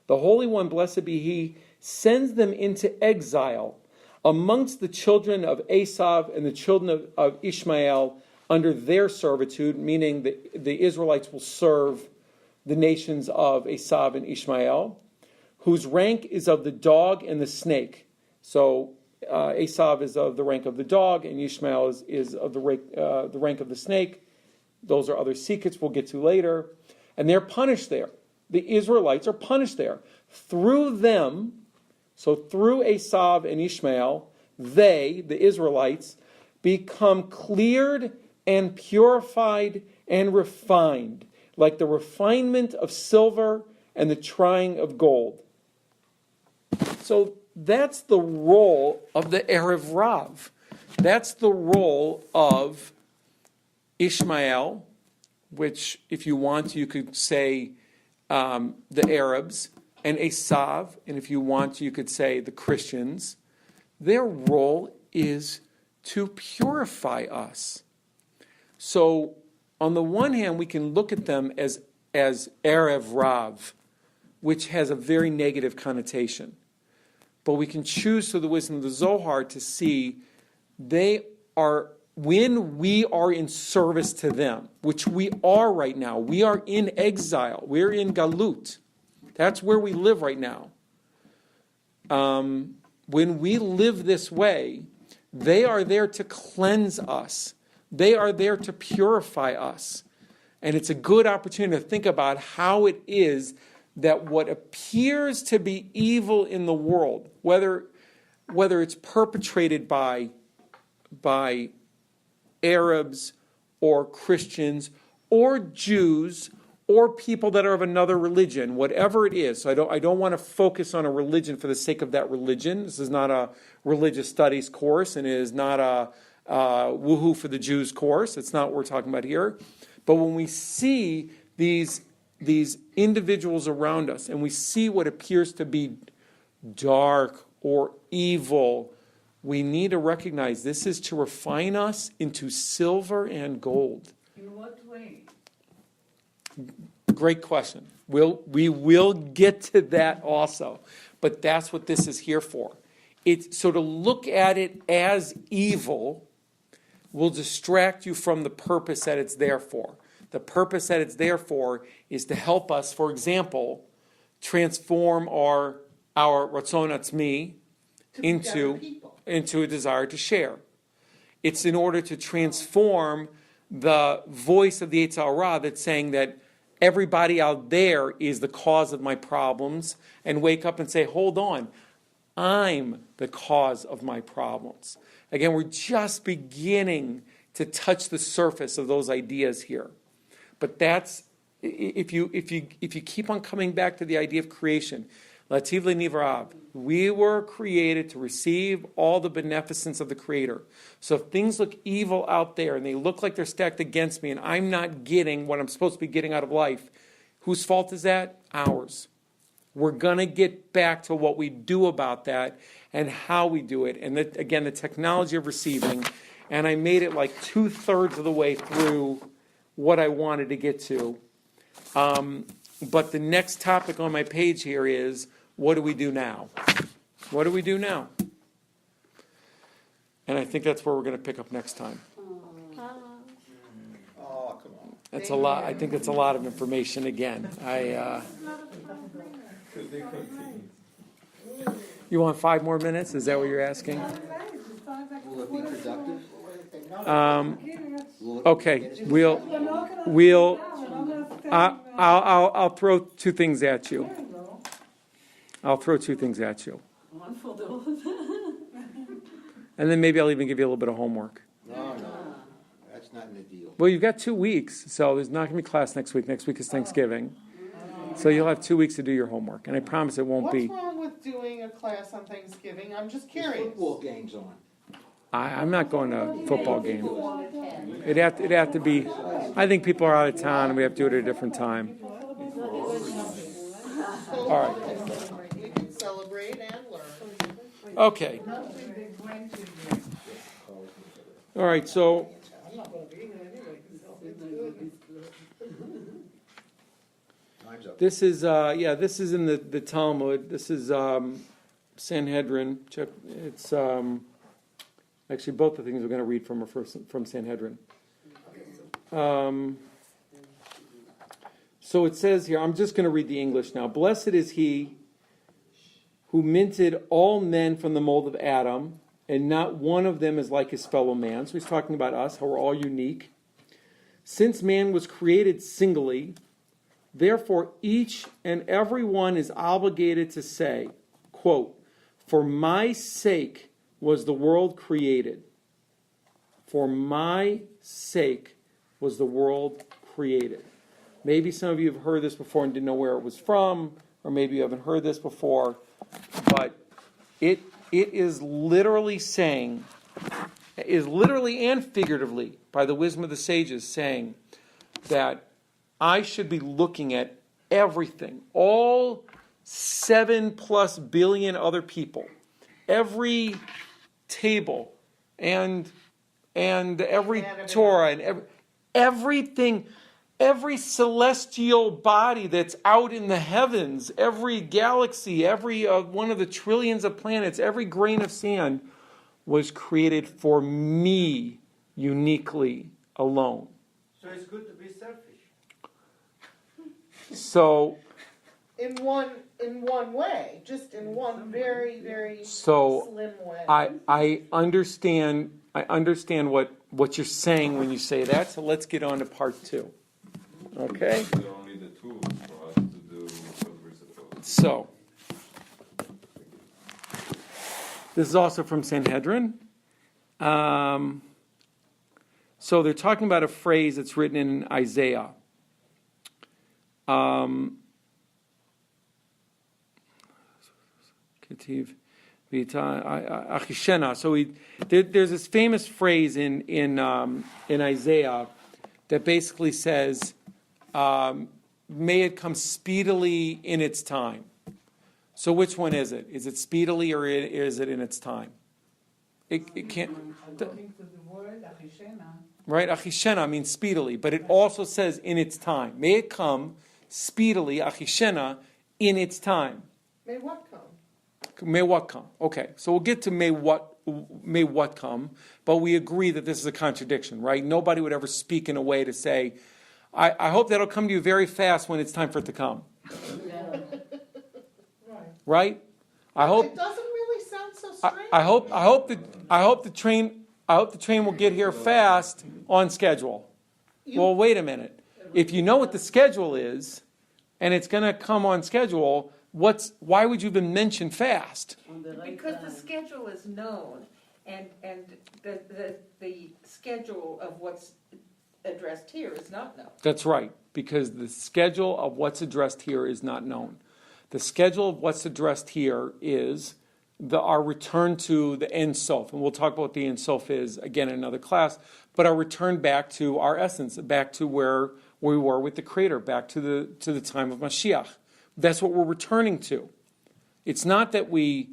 the Holy One, blessed be He, sends them into exile amongst the children of Esav and the children of Ishmael under their servitude, meaning that the Israelites will serve the nations of Esav and Ishmael, whose rank is of the dog and the snake. So Esav is of the rank of the dog, and Ishmael is of the rank of the snake. Those are other secrets we'll get to later. And they're punished there. The Israelites are punished there. Through them, so through Esav and Ishmael, they, the Israelites, become cleared and purified and refined, like the refinement of silver and the trying of gold. So that's the role of the Erev Rav. That's the role of Ishmael, which, if you want, you could say the Arabs, and Esav, and if you want, you could say the Christians. Their role is to purify us. So, on the one hand, we can look at them as Erev Rav, which has a very negative connotation. But we can choose through the wisdom of the Zohar to see they are, when we are in service to them, which we are right now, we are in exile, we're in Galut. That's where we live right now. When we live this way, they are there to cleanse us. They are there to purify us. And it's a good opportunity to think about how it is that what appears to be evil in the world, whether it's perpetrated by Arabs or Christians or Jews or people that are of another religion, whatever it is. So I don't want to focus on a religion for the sake of that religion. This is not a religious studies course, and it is not a woohoo for the Jews course. It's not what we're talking about here. But when we see these individuals around us, and we see what appears to be dark or evil, we need to recognize this is to refine us into silver and gold. In what way? Great question. We will get to that also. But that's what this is here for. So to look at it as evil will distract you from the purpose that it's there for. The purpose that it's there for is to help us, for example, transform our Ratzon Atzmi into a desire to share. It's in order to transform the voice of the Yetzer Hara that's saying that everybody out there is the cause of my problems, and wake up and say, hold on, I'm the cause of my problems. Again, we're just beginning to touch the surface of those ideas here. But that's, if you keep on coming back to the idea of creation, Lativ le'nivrav, we were created to receive all the beneficence of the Creator. So if things look evil out there and they look like they're stacked against me and I'm not getting what I'm supposed to be getting out of life, whose fault is that? Ours. We're going to get back to what we do about that and how we do it. And again, the technology of receiving. And I made it like 2/3 of the way through what I wanted to get to. But the next topic on my page here is, what do we do now? What do we do now? And I think that's where we're going to pick up next time. Oh, come on. That's a lot. I think that's a lot of information again. You want 5 more minutes? Is that what you're asking? Will it be productive? Okay, I'll throw 2 things at you. I'll throw 2 things at you. One for the other. And then maybe I'll even give you a little bit of homework. No, that's not in the deal. Well, you've got 2 weeks, so there's not going to be class next week. Next week is Thanksgiving. So you'll have 2 weeks to do your homework. And I promise it won't be. What's wrong with doing a class on Thanksgiving? I'm just There's curious. football games on. I'm not going to a football game. It'd have to be, I think people are out of town and we have to do it at a different time. All right. You can celebrate and learn. Okay. All right, so I'm not going to be here anyway. Time's up. this is in the Talmud. This is Sanhedrin. It's actually both the things we're going to read from are from Sanhedrin. So it says here, I'm just going to read the English now. Blessed is he who minted all men from the mold of Adam, and not one of them is like his fellow man. So he's talking about us, how we're all unique. Since man was created singly, therefore each and every one is obligated to say, quote, for my sake was the world created. For my sake was the world created. Maybe some of you have heard this before and didn't know where it was from, or maybe you haven't heard this before, but it is literally saying, is literally and figuratively, by the wisdom of the sages, saying that I should be looking at everything, all 7+ billion other people, every table, and every Torah, and everything, every celestial body that's out in the heavens, every galaxy, every one of the trillions of planets, every grain of sand was created for me uniquely alone. So it's good to be selfish. So In one way, just in one very, very So, slim way. I understand what you're saying when you say that, so let's get on to part 2. Okay? These are only the tools for us to do what we're supposed to. So, this is also from Sanhedrin. So they're talking about a phrase that's written in Isaiah. Ketiv Achishena. So there's this famous phrase in Isaiah that basically says, "May it come speedily in its time." So which one is it? Is it speedily or is it in its time? It can't. According to the word, Achishena, Right, Achishena means speedily, but it also says in its time. May it come speedily, Achishena, in its time. May what come? May what come? Okay, so we'll get to may what come, but we agree that this is a contradiction, right? Nobody would ever speak in a way to say, I hope that'll come to you very fast when it's time for it to come. Right? I hope. It doesn't really sound so strange. I hope the train will get here fast on schedule. Well, wait a minute. If you know what the schedule is, and it's going to come on schedule, why would you even mention fast? On the right Because the time. schedule is known, and the schedule of what's addressed here is not known. That's right, because the schedule of what's addressed here is not known. The schedule of what's addressed here is our return to the Ein Sof, and we'll talk about what the Ein Sof is again in another class, but our return back to our essence, back to where we were with the Creator, back to the time of Mashiach. That's what we're returning to. It's not that we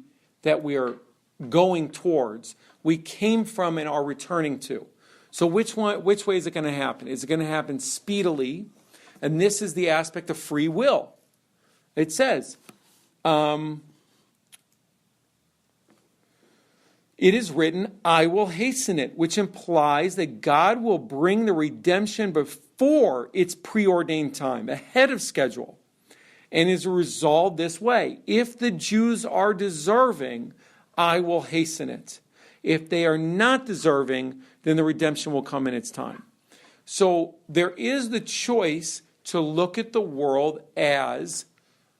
are going towards. We came from and are returning to. So which way is it going to happen? Is it going to happen speedily? And this is the aspect of free will. It says, it is written, I will hasten it, which implies that God will bring the redemption before its preordained time, ahead of schedule, and is resolved this way. If the Jews are deserving, I will hasten it. If they are not deserving, then the redemption will come in its time. So there is the choice to look at the world as,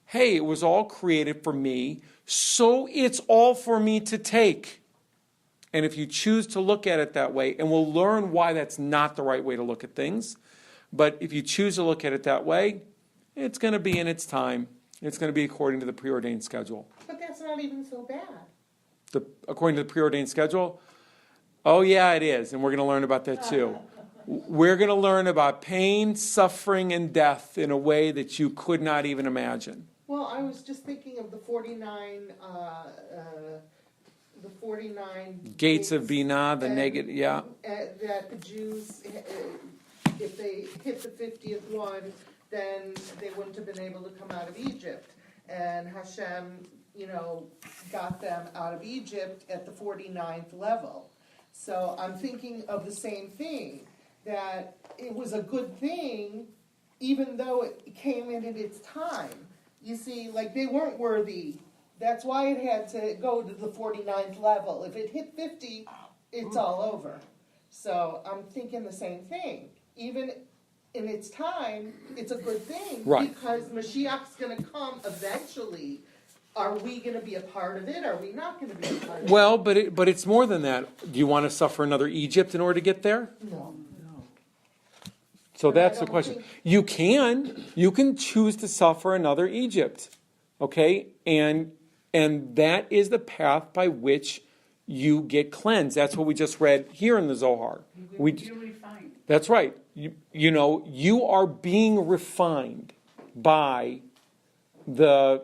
hey, it was all created for me, so it's all for me to take. And if you choose to look at it that way, and we'll learn why that's not the right way to look at things, but if you choose to look at it that way, it's going to be in its time. It's going to be according to the preordained schedule. But that's not even so bad. According to the preordained schedule? Oh, yeah, it is. And we're going to learn about that too. We're going to learn about pain, suffering, and death in a way that you could not even imagine. Well, I was just thinking of the 49 Gates of Binah, the and- negative, yeah. That the Jews, if they hit the 50th one, then they wouldn't have been able to come out of Egypt. And Hashem, got them out of Egypt at the 49th level. So I'm thinking of the same thing, that it was a good thing, even though it came in at its time. You see, like they weren't worthy. That's why it had to go to the 49th level. If it hit 50, it's all over. So I'm thinking the same thing. Even in its time, it's a good thing, Right. because Mashiach's going to come eventually. Are we going to be a part of it? Are we not going to be a part of it? Well, but it's more than that. Do you want to suffer another Egypt in order to get there? No. So But I that's the don't question. think- You can choose to suffer another Egypt, okay? And that is the path by which you get cleansed. That's what we just read here in the Zohar. You refine. That's right. You are being refined by the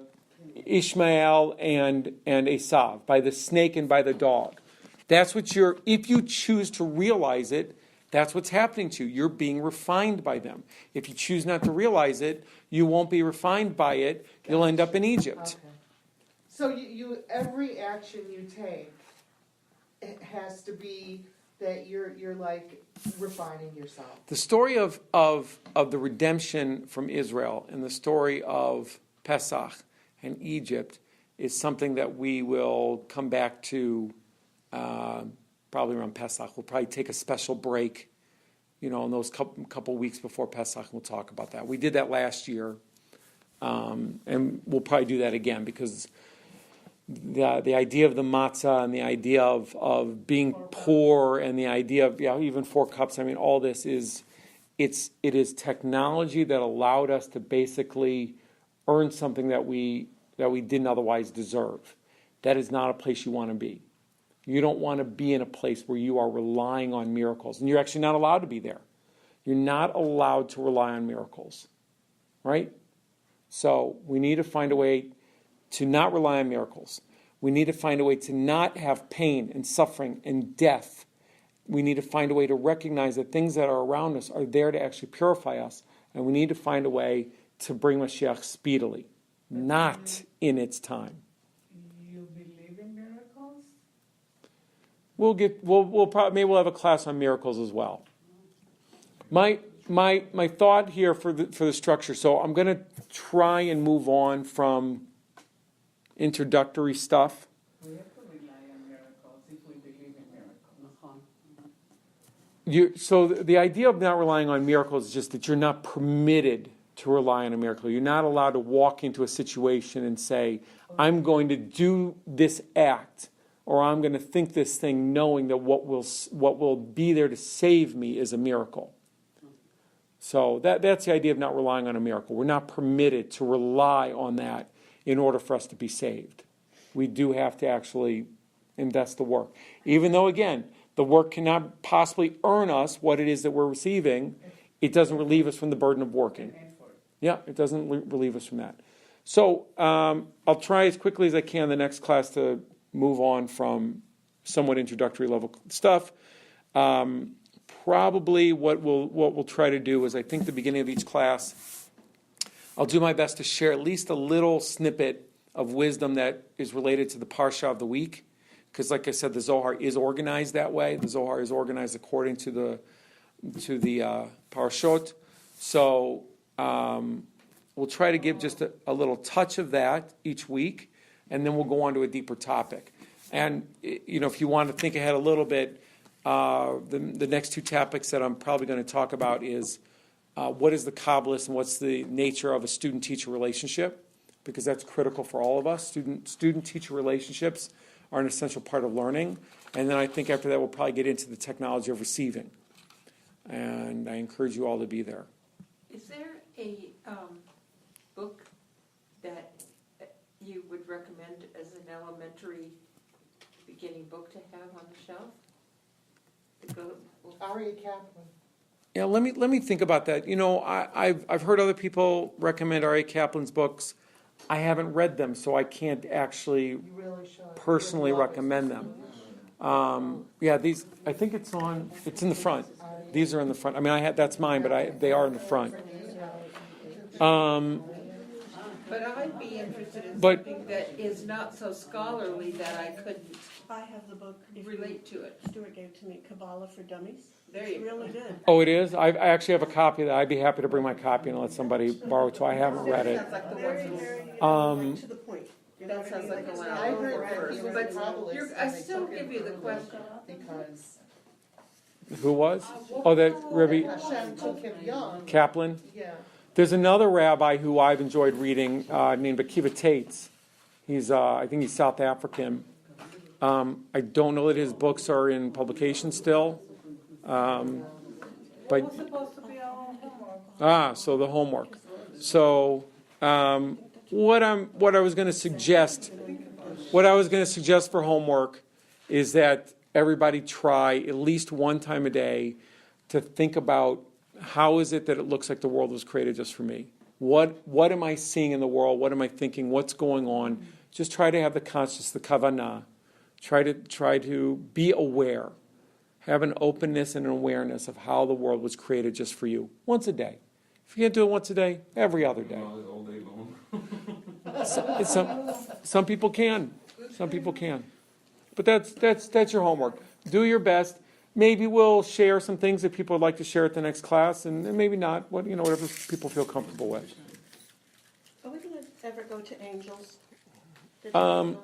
Ishmael and Esav, by the snake and by the dog. That's what if you choose to realize it, that's what's happening to you. You're being refined by them. If you choose not to realize it, you won't be refined by it. You'll end up in Egypt. Okay. So you every action you take, it has to be that you're like refining yourself. The story of the redemption from Israel and the story of Pesach and Egypt is something that we will come back to probably around Pesach. We'll probably take a special break, in those couple weeks before Pesach. We'll talk about that. We did that last year, and we'll probably do that again because the idea of the matzah and the idea of being poor and the idea of even 4 cups. I mean, all this it is technology that allowed us to basically earn something that we didn't otherwise deserve. That is not a place you want to be. You don't want to be in a place where you are relying on miracles, and you're actually not allowed to be there. You're not allowed to rely on miracles, right? So we need to find a way to not rely on miracles. We need to find a way to not have pain and suffering and death. We need to find a way to recognize that things that are around us are there to actually purify us, and we need to find a way to bring Mashiach speedily, not in its time. You believe in miracles? We'll have a class on miracles as well. My thought here for the structure. So I'm going to try and move on from introductory stuff. We have to rely on miracles if we believe in miracles. So the idea of not relying on miracles is just that you're not permitted to rely on a miracle. You're not allowed to walk into a situation and say, I'm going to do this act, or I'm going to think this thing knowing that what will be there to save me is a miracle. So that's the idea of not relying on a miracle. We're not permitted to rely on that in order for us to be saved. We do have to actually invest the work. Even though, again, the work cannot possibly earn us what it is that we're receiving, it doesn't relieve us from the burden of working. Yeah, it doesn't relieve us from that. So I'll try as quickly as I can the next class to move on from somewhat introductory level stuff. Probably what we'll try to do is, I think the beginning of each class, I'll do my best to share at least a little snippet of wisdom that is related to the Parsha of the week. Because like I said, the Zohar is organized that way. The Zohar is organized according to the Parashot. So we'll try to give just a little touch of that each week, and then we'll go on to a deeper topic. And if you want to think ahead a little bit, the next two topics that I'm probably going to talk about is what is the Kabbalist and what's the nature of a student-teacher relationship, because that's critical for all of us. Student-teacher relationships are an essential part of learning. And then I think after that we'll probably get into the technology of receiving. And I encourage you all to be there. Is there a book that you would recommend as an elementary beginning book to have on the shelf? To go, Aria Kaplan. Yeah, let me think about that. I've heard other people recommend R.A. Kaplan's books. I haven't read them, so I can't actually You really should. personally recommend them. These, I think it's in the front. These are in the front. I mean, that's mine, but they are in the front. but I'd be interested in But- something that is not so scholarly that I couldn't I have the book, if you- relate to it. Stuart gave to me, Kabbalah for Dummies. There It's you go. really good. Oh, it is? I actually have a copy of that. I'd be happy to bring my copy and let somebody borrow it, so I haven't read it. Sounds like the Very, ones very, Um, right to the point. You know That what I sounds mean? like the it's one not I I over heard that he first. was But a Kabbalist. I and they still took give him you for the a look question. Because Who was? Oh, that Rabbi Hashem took him young. Kaplan? Yeah. There's another rabbi who I've enjoyed reading named Akiva Tates. He's, I think he's South African. I don't know that his books are in publication still. But Supposed to be our homework. so the homework. So what I was going to suggest for homework is that everybody try at least one time a day to think about how is it that it looks like the world was created just for me? What am I seeing in the world? What am I thinking? What's going on? Just try to have the conscious, the kavanah. Try to be aware. Have an openness and an awareness of how the world was created just for you. Once a day. If you can't do it once a day, every other day. All day long. Some people can. Some people can. But that's your homework. Do your best. Maybe we'll share some things that people would like to share at the next class, and maybe not. Whatever people feel comfortable with. Are we going to ever go to angels? Um,